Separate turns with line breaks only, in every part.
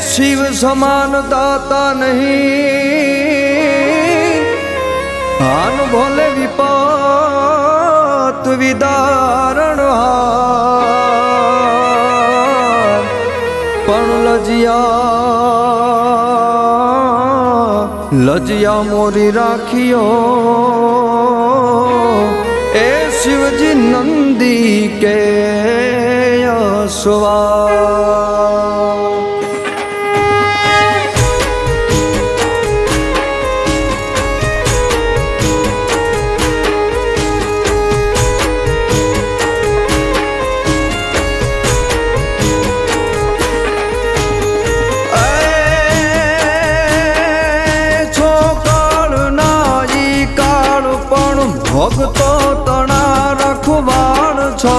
शिव समान दाता नहीं, आन भोले विपत विदारण पण लजिया मोरी राखियो ए शिवजी नंदी के सवार। ભગતો તણા રખવાણ છો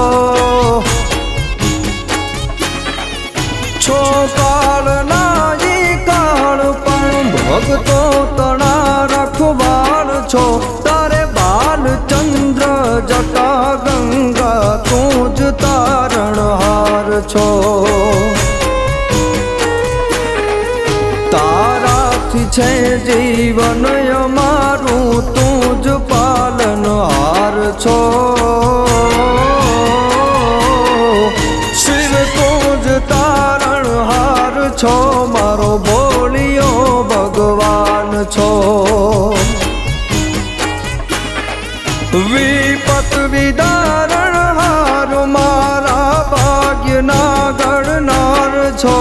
કાળના ઈ કાળ પણ ભગતો તણા રખવાણ છો। તારે બાલચંદ્ર જટા ગંગા તું જ તારણહાર છો। તારાથી છે જીવન અમારું તું જ પાલનહાર છો। શિવ તું જ તારણહાર છો, મારો બોલિયો ભગવાન છો। વિપત વિદારણ હાર મારા ભાગ્યના ગણનાર છો।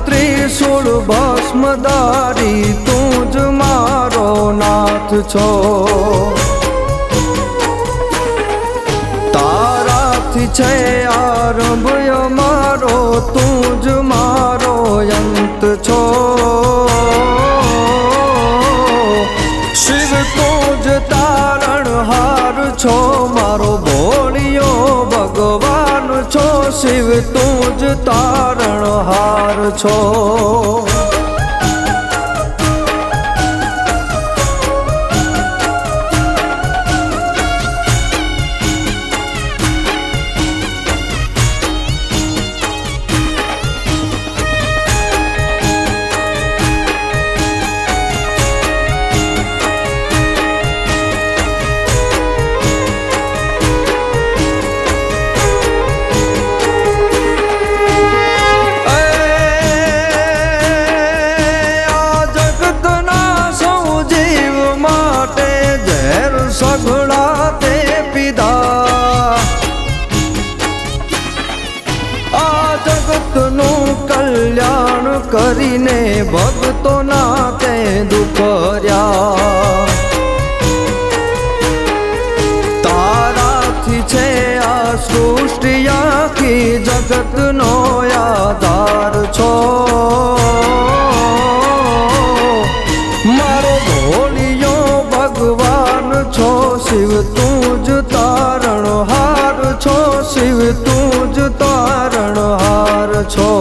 त्रिशूल भस्मधारी तू ज मारो नाथ छो। ताराथी छे आरंभ मारो तू ज मारो अंत छो। शिव तू ज तारणहार छो, मारो भोलियो भगवान छो। शिव तू ज तारणहार छो। સઘળા તે પીધા આ જગતનું કલ્યાણ કરીને ભક્તોના તે દુખર્યા। તારાથી છે આ સૃષ્ટિ આખી જગતનો આધાર છો। મારો ભોલિયો ભગવાન છો। शिव तू ज तारणहार छो। शिव तू ज तारणहार छो।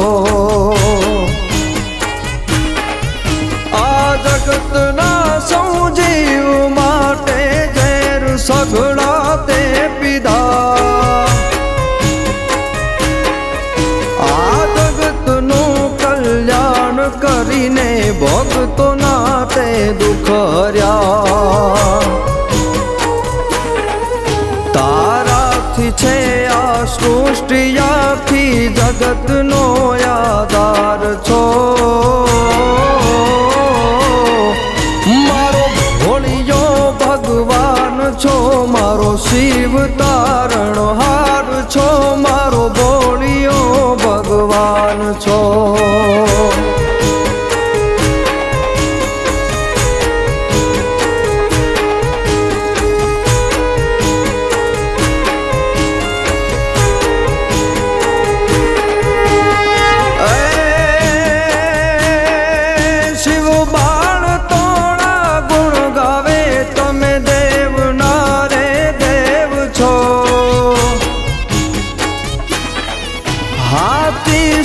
आ जगतना सौ जीव माटे ઝેર સઘળા તે પીધા। आ जगतનું કલ્યાણ કરીને ભક્તોના તે દુખર્યા। તારાથી છે આ સૃષ્ટિ આખી જગતનો આધાર છો। મારો ભોળિયો ભગવાન છો, મારો શિવ તારણહાર છો, મારો ભોળિયો ભગવાન છો।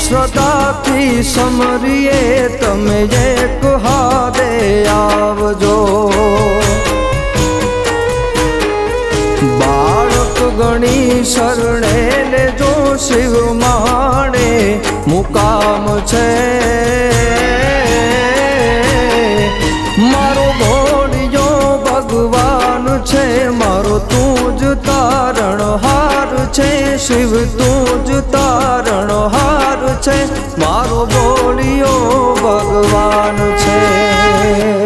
શ્રદ્ધાથી સમરીએ તમે એક હારે આવજો। ગણી શરણે લેજો શિવ માણે મુકામ છે મારો ભોળિયો ભગવાન છે મારો તું જ તારણહાર છે શિવ તું જ તારણહાર છે મારો ભોળિયો ભગવાન છે